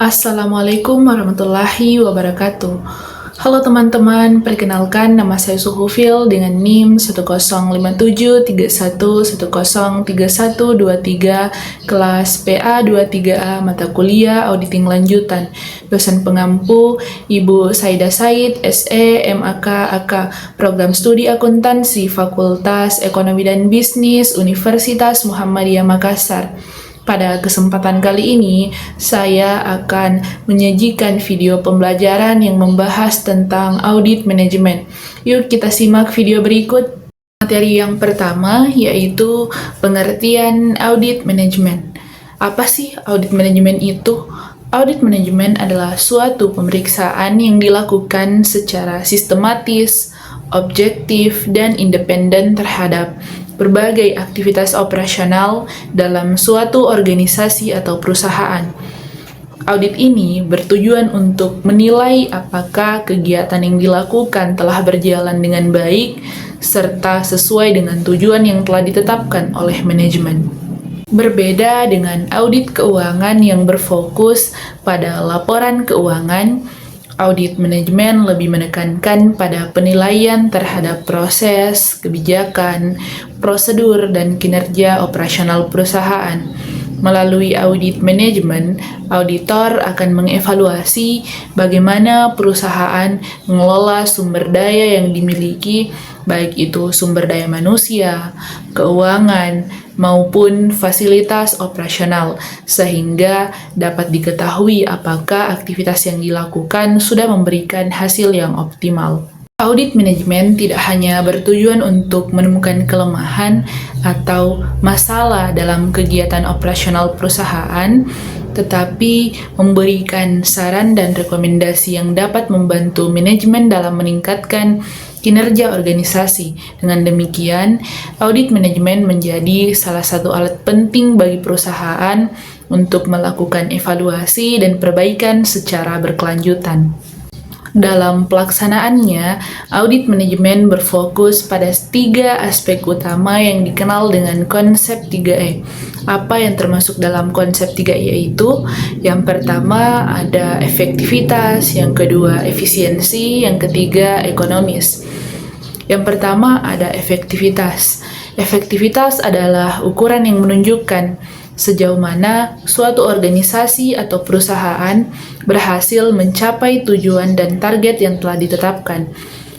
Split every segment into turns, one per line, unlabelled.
Assalamualaikum warahmatullahi wabarakatuh. Halo teman-teman, perkenalkan nama saya Suhufil dengan NIM 1057301103123 kelas PA23A mata kuliah auditing lanjutan. Dosen pengampu Ibu Saida Said, SE, MAK, AK, Program Studi Akuntansi, Fakultas Ekonomi dan Bisnis, Universitas Muhammadiyah Makassar. Pada kesempatan kali ini, saya akan menyajikan video pembelajaran yang membahas tentang audit manajemen. Yuk kita simak video berikut. Materi yang pertama yaitu pengertian audit manajemen. Apa sih audit manajemen itu? Audit manajemen adalah suatu pemeriksaan yang dilakukan secara sistematis, objektif, dan independen terhadap berbagai aktivitas operasional dalam suatu organisasi atau perusahaan. Audit ini bertujuan untuk menilai apakah kegiatan yang dilakukan telah berjalan dengan baik serta sesuai dengan tujuan yang telah ditetapkan oleh manajemen. Berbeda dengan audit keuangan yang berfokus pada laporan keuangan, audit manajemen lebih menekankan pada penilaian terhadap proses, kebijakan, prosedur, dan kinerja operasional perusahaan. Melalui audit manajemen, auditor akan mengevaluasi bagaimana perusahaan mengelola sumber daya yang dimiliki, baik itu sumber daya manusia, keuangan, maupun fasilitas operasional, sehingga dapat diketahui apakah aktivitas yang dilakukan sudah memberikan hasil yang optimal. Audit manajemen tidak hanya bertujuan untuk menemukan kelemahan atau masalah dalam kegiatan operasional perusahaan, tetapi memberikan saran dan rekomendasi yang dapat membantu manajemen dalam meningkatkan kinerja organisasi. Dengan demikian, audit manajemen menjadi salah satu alat penting bagi perusahaan untuk melakukan evaluasi dan perbaikan secara berkelanjutan. Dalam pelaksanaannya, audit manajemen berfokus pada 3 aspek utama yang dikenal dengan konsep 3E. Apa yang termasuk dalam konsep 3E itu? Yang pertama ada efektivitas, yang kedua efisiensi, yang ketiga ekonomis. Yang pertama ada efektivitas. Efektivitas adalah ukuran yang menunjukkan sejauh mana suatu organisasi atau perusahaan berhasil mencapai tujuan dan target yang telah ditetapkan.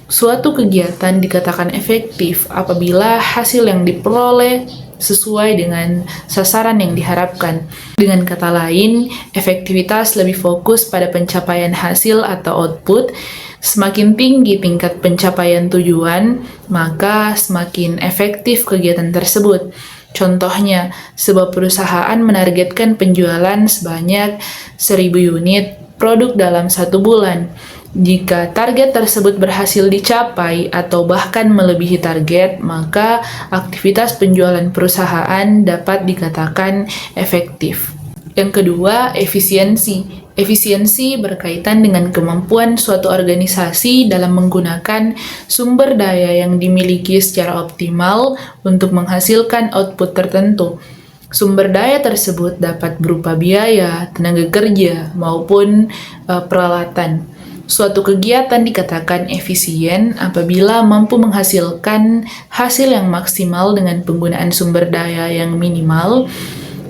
Suatu kegiatan dikatakan efektif apabila hasil yang diperoleh sesuai dengan sasaran yang diharapkan. Dengan kata lain, efektivitas lebih fokus pada pencapaian hasil atau output. Semakin tinggi tingkat pencapaian tujuan, maka semakin efektif kegiatan tersebut. Contohnya, sebuah perusahaan menargetkan penjualan sebanyak 1.000 unit produk dalam 1 bulan. Jika target tersebut berhasil dicapai atau bahkan melebihi target, maka aktivitas penjualan perusahaan dapat dikatakan efektif. Yang kedua, efisiensi. Efisiensi berkaitan dengan kemampuan suatu organisasi dalam menggunakan sumber daya yang dimiliki secara optimal untuk menghasilkan output tertentu. Sumber daya tersebut dapat berupa biaya, tenaga kerja, maupun peralatan. Suatu kegiatan dikatakan efisien apabila mampu menghasilkan hasil yang maksimal dengan penggunaan sumber daya yang minimal,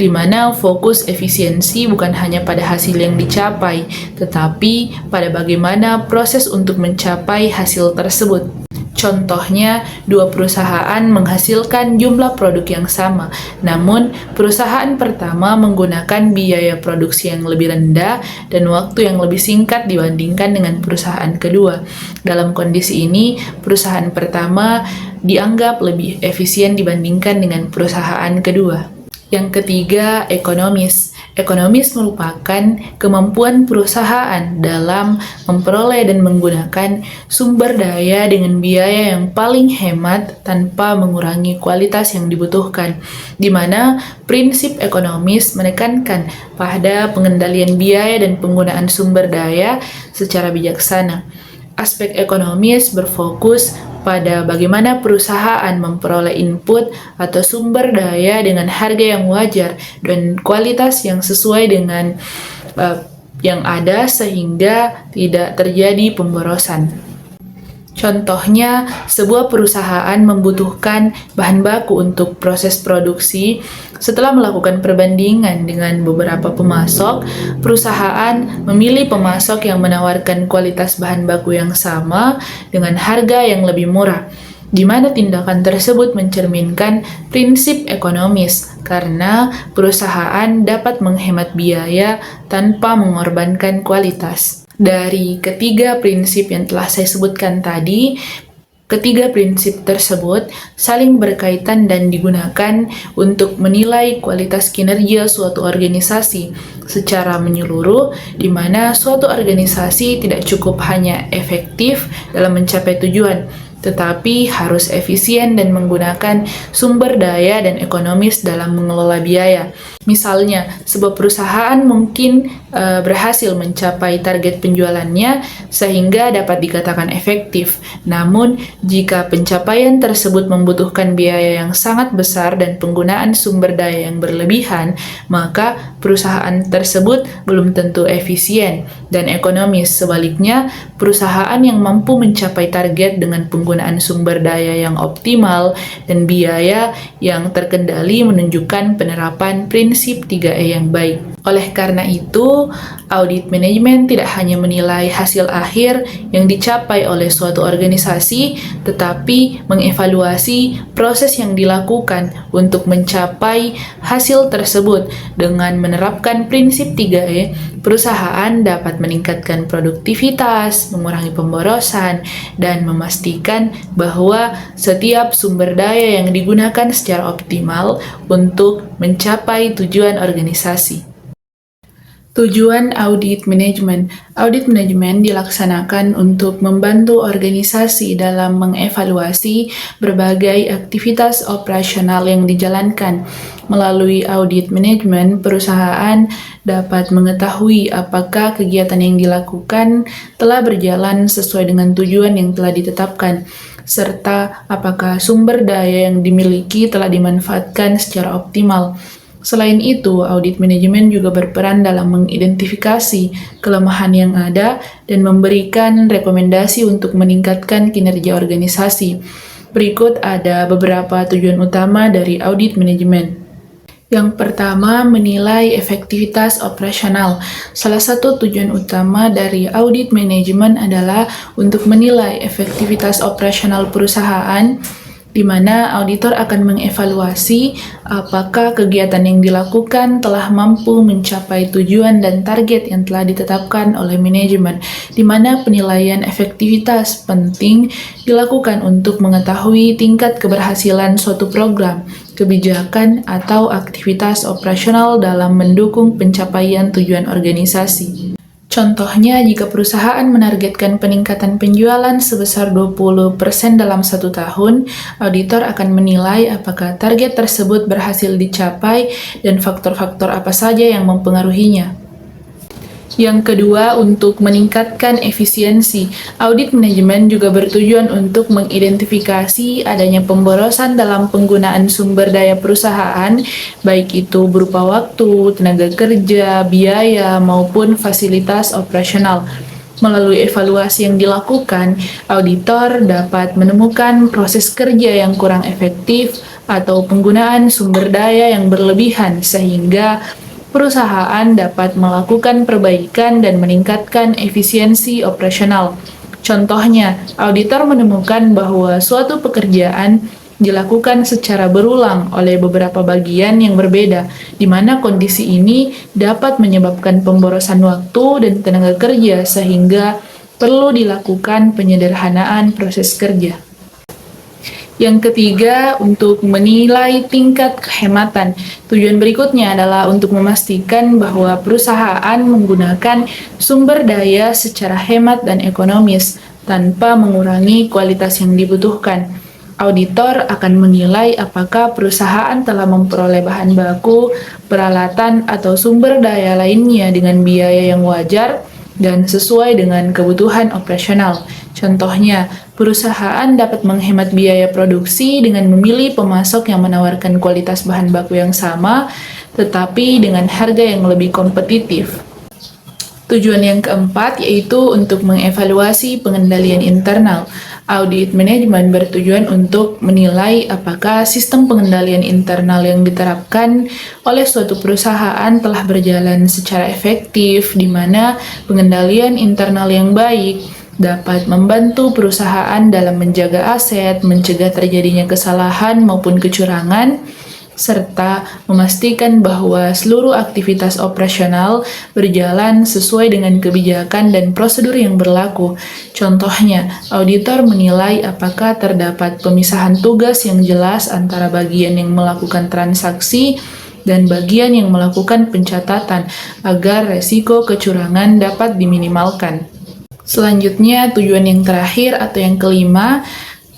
di mana fokus efisiensi bukan hanya pada hasil yang dicapai, tetapi pada bagaimana proses untuk mencapai hasil tersebut. Contohnya, 2 perusahaan menghasilkan jumlah produk yang sama, namun perusahaan pertama menggunakan biaya produksi yang lebih rendah dan waktu yang lebih singkat dibandingkan dengan perusahaan kedua. Dalam kondisi ini, perusahaan pertama dianggap lebih efisien dibandingkan dengan perusahaan kedua. Yang ketiga, ekonomis. Ekonomis merupakan kemampuan perusahaan dalam memperoleh dan menggunakan sumber daya dengan biaya yang paling hemat tanpa mengurangi kualitas yang dibutuhkan, di mana prinsip ekonomis menekankan pada pengendalian biaya dan penggunaan sumber daya secara bijaksana. Aspek ekonomis berfokus pada bagaimana perusahaan memperoleh input atau sumber daya dengan harga yang wajar dan kualitas yang sesuai dengan yang ada sehingga tidak terjadi pemborosan. Contohnya, sebuah perusahaan membutuhkan bahan baku untuk proses produksi. Setelah melakukan perbandingan dengan beberapa pemasok, perusahaan memilih pemasok yang menawarkan kualitas bahan baku yang sama dengan harga yang lebih murah, di mana tindakan tersebut mencerminkan prinsip ekonomis karena perusahaan dapat menghemat biaya tanpa mengorbankan kualitas. Dari ketiga prinsip yang telah saya sebutkan tadi, ketiga prinsip tersebut saling berkaitan dan digunakan untuk menilai kualitas kinerja suatu organisasi secara menyeluruh, di mana suatu organisasi tidak cukup hanya efektif dalam mencapai tujuan, tetapi harus efisien dan menggunakan sumber daya dan ekonomis dalam mengelola biaya. Misalnya, sebuah perusahaan mungkin berhasil mencapai target penjualannya sehingga dapat dikatakan efektif. Namun, jika pencapaian tersebut membutuhkan biaya yang sangat besar dan penggunaan sumber daya yang berlebihan, maka perusahaan tersebut belum tentu efisien dan ekonomis. Sebaliknya, perusahaan yang mampu mencapai target dengan penggunaan sumber daya yang optimal dan biaya yang terkendali menunjukkan penerapan prinsip 3E yang baik. Oleh karena itu, audit manajemen tidak hanya menilai hasil akhir yang dicapai oleh suatu organisasi, tetapi mengevaluasi proses yang dilakukan untuk mencapai hasil tersebut. Dengan menerapkan prinsip 3E, perusahaan dapat meningkatkan produktivitas, mengurangi pemborosan, dan memastikan bahwa setiap sumber daya yang digunakan secara optimal untuk mencapai tujuan organisasi. Tujuan audit manajemen. Audit manajemen dilaksanakan untuk membantu organisasi dalam mengevaluasi berbagai aktivitas operasional yang dijalankan. Melalui audit manajemen, perusahaan dapat mengetahui apakah kegiatan yang dilakukan telah berjalan sesuai dengan tujuan yang telah ditetapkan, serta apakah sumber daya yang dimiliki telah dimanfaatkan secara optimal. Selain itu, audit manajemen juga berperan dalam mengidentifikasi kelemahan yang ada dan memberikan rekomendasi untuk meningkatkan kinerja organisasi. Berikut ada beberapa tujuan utama dari audit manajemen. Yang pertama, menilai efektivitas operasional. Salah satu tujuan utama dari audit manajemen adalah untuk menilai efektivitas operasional perusahaan, di mana auditor akan mengevaluasi apakah kegiatan yang dilakukan telah mampu mencapai tujuan dan target yang telah ditetapkan oleh manajemen, di mana penilaian efektivitas penting dilakukan untuk mengetahui tingkat keberhasilan suatu program, kebijakan, atau aktivitas operasional dalam mendukung pencapaian tujuan organisasi. Contohnya, jika perusahaan menargetkan peningkatan penjualan sebesar 20% dalam 1 tahun, auditor akan menilai apakah target tersebut berhasil dicapai dan faktor-faktor apa saja yang mempengaruhinya. Yang kedua, untuk meningkatkan efisiensi. Audit manajemen juga bertujuan untuk mengidentifikasi adanya pemborosan dalam penggunaan sumber daya perusahaan, baik itu berupa waktu, tenaga kerja, biaya, maupun fasilitas operasional. Melalui evaluasi yang dilakukan, auditor dapat menemukan proses kerja yang kurang efektif atau penggunaan sumber daya yang berlebihan, sehingga perusahaan dapat melakukan perbaikan dan meningkatkan efisiensi operasional. Contohnya, auditor menemukan bahwa suatu pekerjaan dilakukan secara berulang oleh beberapa bagian yang berbeda, di mana kondisi ini dapat menyebabkan pemborosan waktu dan tenaga kerja sehingga perlu dilakukan penyederhanaan proses kerja. Yang ketiga, untuk menilai tingkat kehematan. Tujuan berikutnya adalah untuk memastikan bahwa perusahaan menggunakan sumber daya secara hemat dan ekonomis tanpa mengurangi kualitas yang dibutuhkan. Auditor akan menilai apakah perusahaan telah memperoleh bahan baku, peralatan, atau sumber daya lainnya dengan biaya yang wajar dan sesuai dengan kebutuhan operasional. Contohnya, perusahaan dapat menghemat biaya produksi dengan memilih pemasok yang menawarkan kualitas bahan baku yang sama, tetapi dengan harga yang lebih kompetitif. Tujuan yang keempat yaitu untuk mengevaluasi pengendalian internal. Audit manajemen bertujuan untuk menilai apakah sistem pengendalian internal yang diterapkan oleh suatu perusahaan telah berjalan secara efektif, di mana pengendalian internal yang baik dapat membantu perusahaan dalam menjaga aset, mencegah terjadinya kesalahan maupun kecurangan, serta memastikan bahwa seluruh aktivitas operasional berjalan sesuai dengan kebijakan dan prosedur yang berlaku. Contohnya, auditor menilai apakah terdapat pemisahan tugas yang jelas antara bagian yang melakukan transaksi dan bagian yang melakukan pencatatan agar resiko kecurangan dapat diminimalkan. Selanjutnya, tujuan yang terakhir atau yang kelima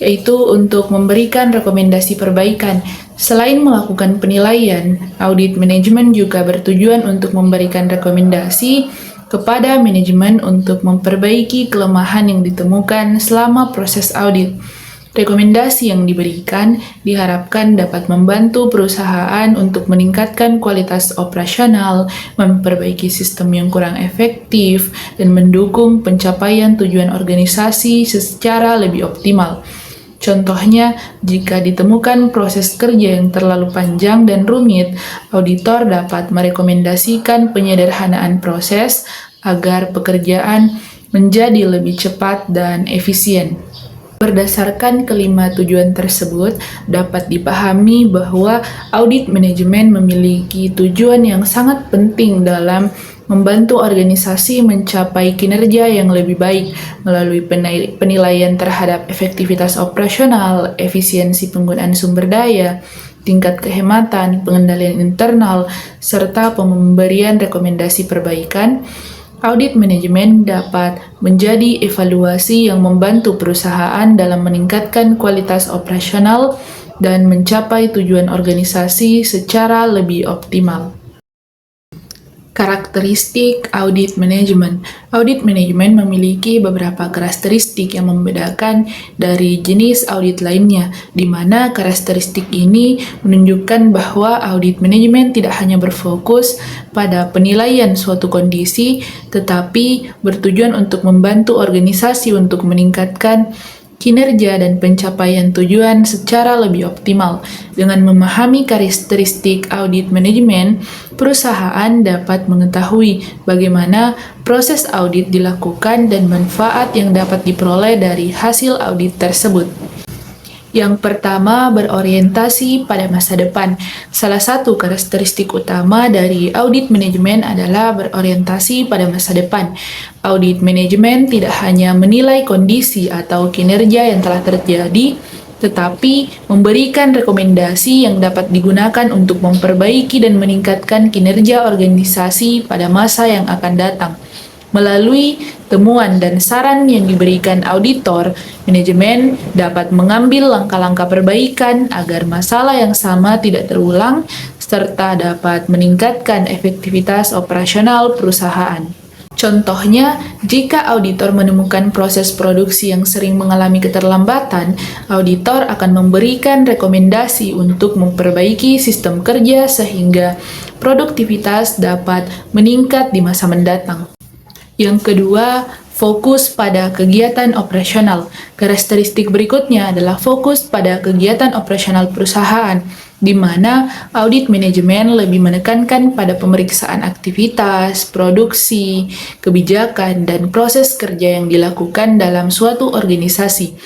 yaitu untuk memberikan rekomendasi perbaikan. Selain melakukan penilaian, audit manajemen juga bertujuan untuk memberikan rekomendasi kepada manajemen untuk memperbaiki kelemahan yang ditemukan selama proses audit. Rekomendasi yang diberikan diharapkan dapat membantu perusahaan untuk meningkatkan kualitas operasional, memperbaiki sistem yang kurang efektif, dan mendukung pencapaian tujuan organisasi secara lebih optimal. Contohnya, jika ditemukan proses kerja yang terlalu panjang dan rumit, auditor dapat merekomendasikan penyederhanaan proses agar pekerjaan menjadi lebih cepat dan efisien. Berdasarkan kelima tujuan tersebut, dapat dipahami bahwa audit manajemen memiliki tujuan yang sangat penting dalam membantu organisasi mencapai kinerja yang lebih baik melalui penilaian terhadap efektivitas operasional, efisiensi penggunaan sumber daya, tingkat kehematan, pengendalian internal, serta pemberian rekomendasi perbaikan. Audit manajemen dapat menjadi evaluasi yang membantu perusahaan dalam meningkatkan kualitas operasional dan mencapai tujuan organisasi secara lebih optimal. Karakteristik audit manajemen. Audit manajemen memiliki beberapa karakteristik yang membedakan dari jenis audit lainnya, di mana karakteristik ini menunjukkan bahwa audit manajemen tidak hanya berfokus pada penilaian suatu kondisi, tetapi bertujuan untuk membantu organisasi untuk meningkatkan kinerja dan pencapaian tujuan secara lebih optimal. Dengan memahami karakteristik audit manajemen, perusahaan dapat mengetahui bagaimana proses audit dilakukan dan manfaat yang dapat diperoleh dari hasil audit tersebut. Yang pertama, berorientasi pada masa depan. Salah satu karakteristik utama dari audit manajemen adalah berorientasi pada masa depan. Audit manajemen tidak hanya menilai kondisi atau kinerja yang telah terjadi, tetapi memberikan rekomendasi yang dapat digunakan untuk memperbaiki dan meningkatkan kinerja organisasi pada masa yang akan datang. Melalui temuan dan saran yang diberikan auditor, manajemen dapat mengambil langkah-langkah perbaikan agar masalah yang sama tidak terulang, serta dapat meningkatkan efektivitas operasional perusahaan. Contohnya, jika auditor menemukan proses produksi yang sering mengalami keterlambatan, auditor akan memberikan rekomendasi untuk memperbaiki sistem kerja sehingga produktivitas dapat meningkat di masa mendatang. Yang kedua, fokus pada kegiatan operasional. Karakteristik berikutnya adalah fokus pada kegiatan operasional perusahaan, di mana audit manajemen lebih menekankan pada pemeriksaan aktivitas, produksi, kebijakan, dan proses kerja yang dilakukan dalam suatu organisasi.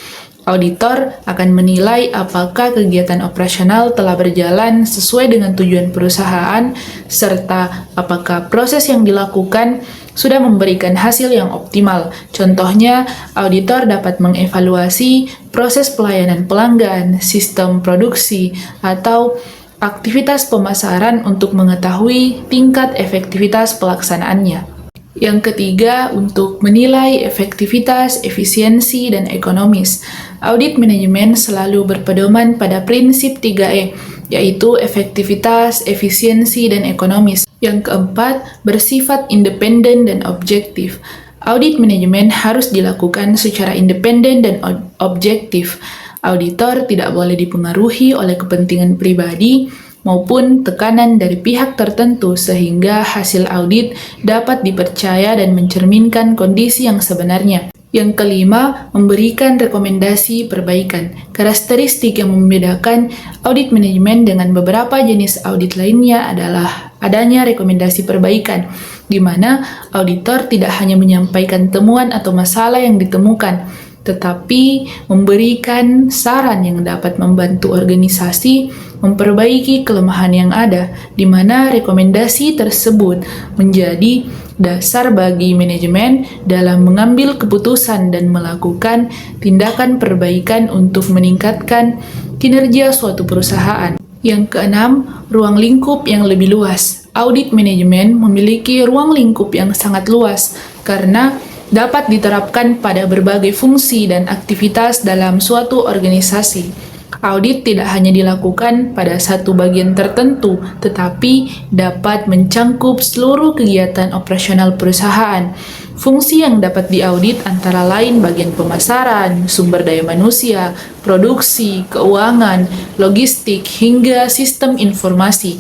Auditor akan menilai apakah kegiatan operasional telah berjalan sesuai dengan tujuan perusahaan, serta apakah proses yang dilakukan sudah memberikan hasil yang optimal. Contohnya, auditor dapat mengevaluasi proses pelayanan pelanggan, sistem produksi, atau aktivitas pemasaran untuk mengetahui tingkat efektivitas pelaksanaannya. Yang ketiga, untuk menilai efektivitas, efisiensi, dan ekonomis. Audit manajemen selalu berpedoman pada prinsip 3E, yaitu efektivitas, efisiensi, dan ekonomis. Yang keempat, bersifat independen dan objektif. Audit manajemen harus dilakukan secara independen dan objektif. Auditor tidak boleh dipengaruhi oleh kepentingan pribadi maupun tekanan dari pihak tertentu sehingga hasil audit dapat dipercaya dan mencerminkan kondisi yang sebenarnya. Yang kelima, memberikan rekomendasi perbaikan. Karakteristik yang membedakan audit manajemen dengan beberapa jenis audit lainnya adalah adanya rekomendasi perbaikan, di mana auditor tidak hanya menyampaikan temuan atau masalah yang ditemukan, tetapi memberikan saran yang dapat membantu organisasi memperbaiki kelemahan yang ada, di mana rekomendasi tersebut menjadi dasar bagi manajemen dalam mengambil keputusan dan melakukan tindakan perbaikan untuk meningkatkan kinerja suatu perusahaan. Yang keenam, ruang lingkup yang lebih luas. Audit manajemen memiliki ruang lingkup yang sangat luas karena dapat diterapkan pada berbagai fungsi dan aktivitas dalam suatu organisasi. Audit tidak hanya dilakukan pada satu bagian tertentu, tetapi dapat mencangkup seluruh kegiatan operasional perusahaan. Fungsi yang dapat diaudit antara lain bagian pemasaran, sumber daya manusia, produksi, keuangan, logistik, hingga sistem informasi.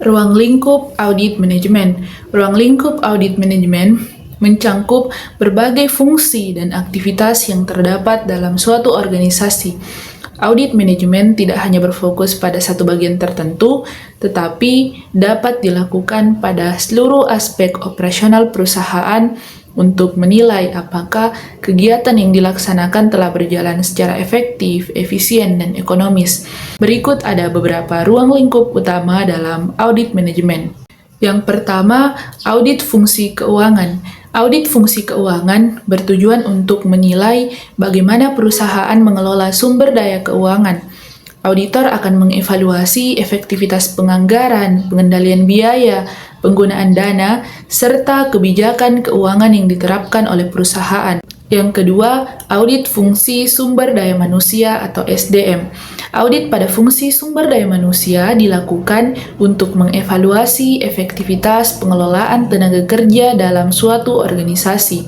Ruang lingkup audit manajemen. Ruang lingkup audit manajemen mencangkup berbagai fungsi dan aktivitas yang terdapat dalam suatu organisasi. Audit manajemen tidak hanya berfokus pada satu bagian tertentu, tetapi dapat dilakukan pada seluruh aspek operasional perusahaan untuk menilai apakah kegiatan yang dilaksanakan telah berjalan secara efektif, efisien, dan ekonomis. Berikut ada beberapa ruang lingkup utama dalam audit manajemen. Yang pertama, audit fungsi keuangan. Audit fungsi keuangan bertujuan untuk menilai bagaimana perusahaan mengelola sumber daya keuangan. Auditor akan mengevaluasi efektivitas penganggaran, pengendalian biaya, penggunaan dana, serta kebijakan keuangan yang diterapkan oleh perusahaan. Yang kedua, audit fungsi sumber daya manusia atau SDM. Audit pada fungsi sumber daya manusia dilakukan untuk mengevaluasi efektivitas pengelolaan tenaga kerja dalam suatu organisasi.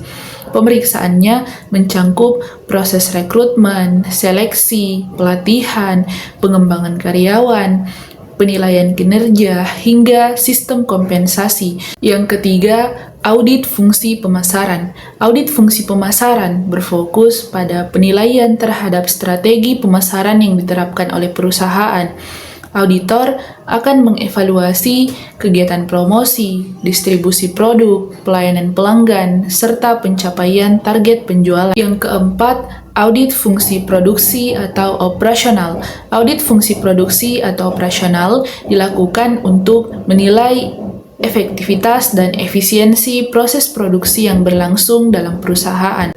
Pemeriksaannya mencangkup proses rekrutmen, seleksi, pelatihan, pengembangan karyawan, penilaian kinerja, hingga sistem kompensasi. Yang ketiga, audit fungsi pemasaran. Audit fungsi pemasaran berfokus pada penilaian terhadap strategi pemasaran yang diterapkan oleh perusahaan. Auditor akan mengevaluasi kegiatan promosi, distribusi produk, pelayanan pelanggan, serta pencapaian target penjualan. Yang keempat, audit fungsi produksi atau operasional. Audit fungsi produksi atau operasional dilakukan untuk menilai efektivitas dan efisiensi proses produksi yang berlangsung dalam perusahaan.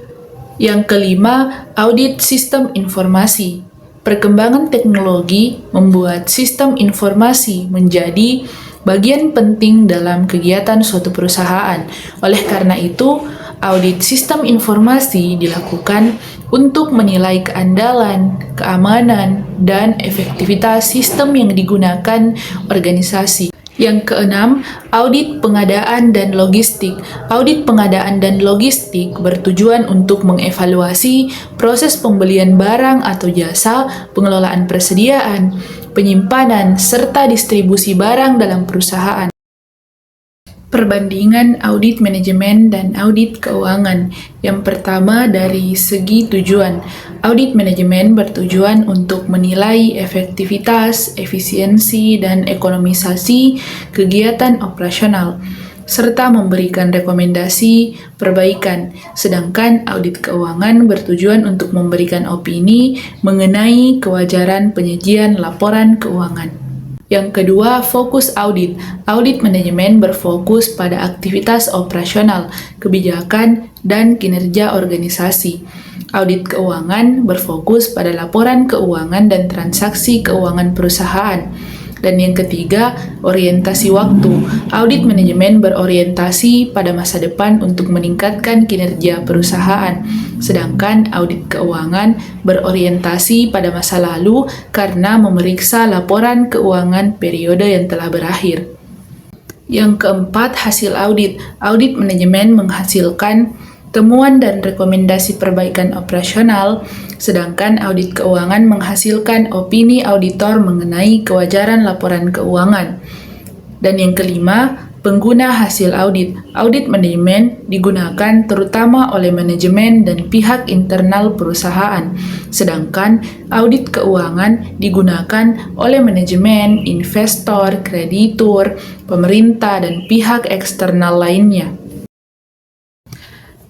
Yang kelima, audit sistem informasi. Perkembangan teknologi membuat sistem informasi menjadi bagian penting dalam kegiatan suatu perusahaan. Oleh karena itu, audit sistem informasi dilakukan untuk menilai keandalan, keamanan, dan efektivitas sistem yang digunakan organisasi. Yang keenam, audit pengadaan dan logistik. Audit pengadaan dan logistik bertujuan untuk mengevaluasi proses pembelian barang atau jasa, pengelolaan persediaan, penyimpanan, serta distribusi barang dalam perusahaan. Perbandingan audit manajemen dan audit keuangan. Yang pertama, dari segi tujuan. Audit manajemen bertujuan untuk menilai efektivitas, efisiensi, dan ekonomisasi kegiatan operasional, serta memberikan rekomendasi perbaikan. Sedangkan audit keuangan bertujuan untuk memberikan opini mengenai kewajaran penyajian laporan keuangan. Yang kedua, fokus audit. Audit manajemen berfokus pada aktivitas operasional, kebijakan, dan kinerja organisasi. Audit keuangan berfokus pada laporan keuangan dan transaksi keuangan perusahaan. Dan yang ketiga, orientasi waktu. Audit manajemen berorientasi pada masa depan untuk meningkatkan kinerja perusahaan. Sedangkan audit keuangan berorientasi pada masa lalu karena memeriksa laporan keuangan periode yang telah berakhir. Yang keempat, hasil audit. Audit manajemen menghasilkan temuan dan rekomendasi perbaikan operasional, sedangkan audit keuangan menghasilkan opini auditor mengenai kewajaran laporan keuangan. Dan yang kelima, pengguna hasil audit. Audit manajemen digunakan terutama oleh manajemen dan pihak internal perusahaan, sedangkan audit keuangan digunakan oleh manajemen, investor, kreditur, pemerintah, dan pihak eksternal lainnya.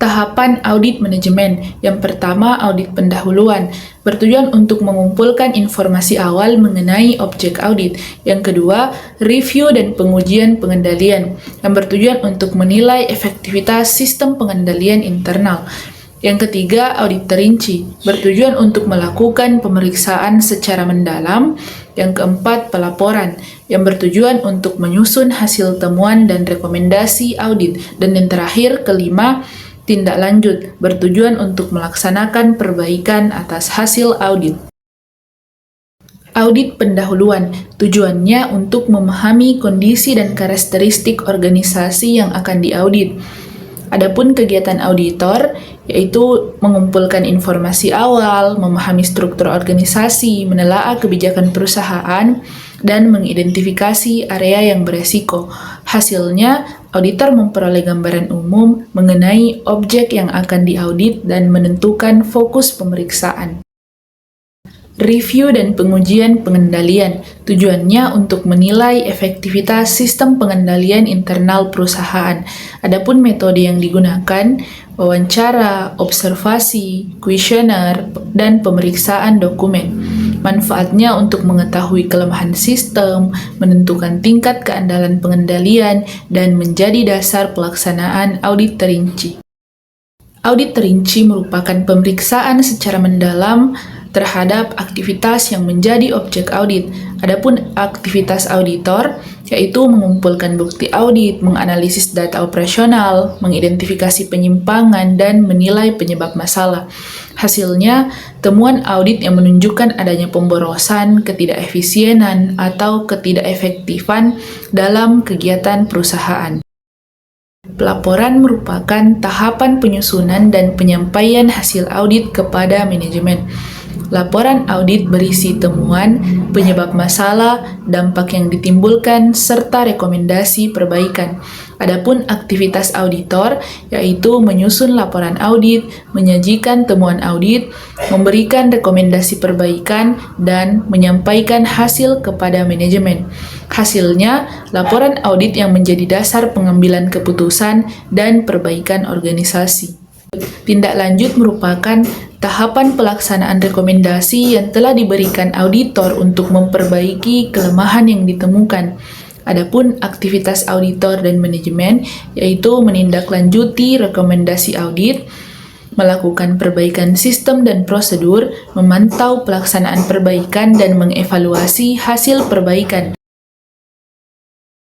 Tahapan audit manajemen. Yang pertama, audit pendahuluan, bertujuan untuk mengumpulkan informasi awal mengenai objek audit. Yang kedua, review dan pengujian pengendalian, yang bertujuan untuk menilai efektivitas sistem pengendalian internal. Yang ketiga, audit terinci, bertujuan untuk melakukan pemeriksaan secara mendalam. Yang keempat, pelaporan, yang bertujuan untuk menyusun hasil temuan dan rekomendasi audit. Dan yang terakhir, kelima, tindak lanjut, bertujuan untuk melaksanakan perbaikan atas hasil audit. Audit pendahuluan, tujuannya untuk memahami kondisi dan karakteristik organisasi yang akan diaudit. Adapun kegiatan auditor, yaitu mengumpulkan informasi awal, memahami struktur organisasi, menelaah kebijakan perusahaan, dan mengidentifikasi area yang beresiko. Hasilnya, auditor memperoleh gambaran umum mengenai objek yang akan diaudit dan menentukan fokus pemeriksaan. Review dan pengujian pengendalian, tujuannya untuk menilai efektivitas sistem pengendalian internal perusahaan. Adapun metode yang digunakan, wawancara, observasi, kuesioner, dan pemeriksaan dokumen. Manfaatnya untuk mengetahui kelemahan sistem, menentukan tingkat keandalan pengendalian, dan menjadi dasar pelaksanaan audit terinci. Audit terinci merupakan pemeriksaan secara mendalam terhadap aktivitas yang menjadi objek audit. Adapun aktivitas auditor yaitu mengumpulkan bukti audit, menganalisis data operasional, mengidentifikasi penyimpangan, dan menilai penyebab masalah. Hasilnya, temuan audit yang menunjukkan adanya pemborosan, ketidakefisienan, atau ketidakefektifan dalam kegiatan perusahaan. Pelaporan merupakan tahapan penyusunan dan penyampaian hasil audit kepada manajemen. Laporan audit berisi temuan, penyebab masalah, dampak yang ditimbulkan, serta rekomendasi perbaikan. Adapun aktivitas auditor yaitu menyusun laporan audit, menyajikan temuan audit, memberikan rekomendasi perbaikan, dan menyampaikan hasil kepada manajemen. Hasilnya, laporan audit yang menjadi dasar pengambilan keputusan dan perbaikan organisasi. Tindak lanjut merupakan tahapan pelaksanaan rekomendasi yang telah diberikan auditor untuk memperbaiki kelemahan yang ditemukan. Adapun aktivitas auditor dan manajemen yaitu menindaklanjuti rekomendasi audit, melakukan perbaikan sistem dan prosedur, memantau pelaksanaan perbaikan, dan mengevaluasi hasil perbaikan.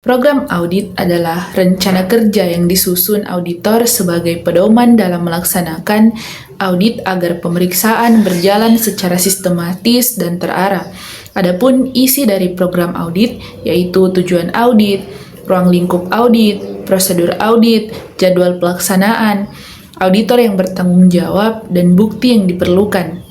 Program audit adalah rencana kerja yang disusun auditor sebagai pedoman dalam melaksanakan audit agar pemeriksaan berjalan secara sistematis dan terarah. Adapun isi dari program audit yaitu tujuan audit, ruang lingkup audit, prosedur audit, jadwal pelaksanaan, auditor yang bertanggung jawab, dan bukti yang diperlukan.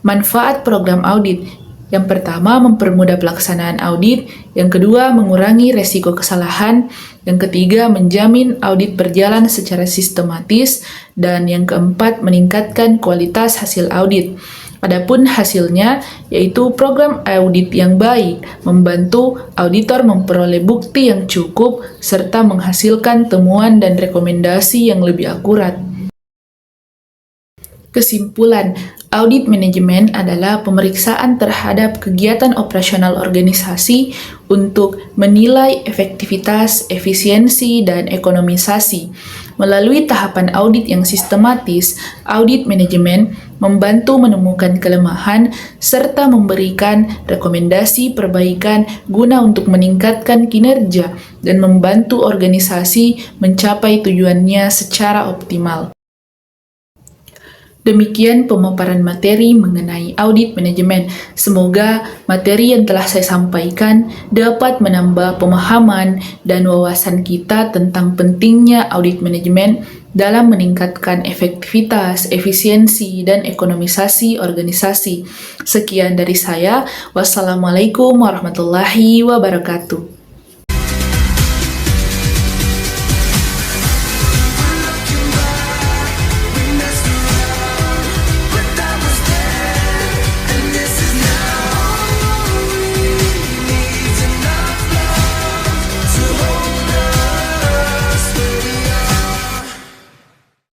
Manfaat program audit: yang pertama, mempermudah pelaksanaan audit. Yang kedua, mengurangi resiko kesalahan. Yang ketiga, menjamin audit berjalan secara sistematis. Dan yang keempat, meningkatkan kualitas hasil audit. Adapun hasilnya, yaitu program audit yang baik, membantu auditor memperoleh bukti yang cukup, serta menghasilkan temuan dan rekomendasi yang lebih akurat. Kesimpulan, audit manajemen adalah pemeriksaan terhadap kegiatan operasional organisasi untuk menilai efektivitas, efisiensi, dan ekonomisasi. Melalui tahapan audit yang sistematis, audit manajemen membantu menemukan kelemahan serta memberikan rekomendasi perbaikan guna untuk meningkatkan kinerja dan membantu organisasi mencapai tujuannya secara optimal. Demikian pemaparan materi mengenai audit manajemen. Semoga materi yang telah saya sampaikan dapat menambah pemahaman dan wawasan kita tentang pentingnya audit manajemen dalam meningkatkan efektivitas, efisiensi, dan ekonomisasi organisasi. Sekian dari saya. Wassalamualaikum warahmatullahi wabarakatuh.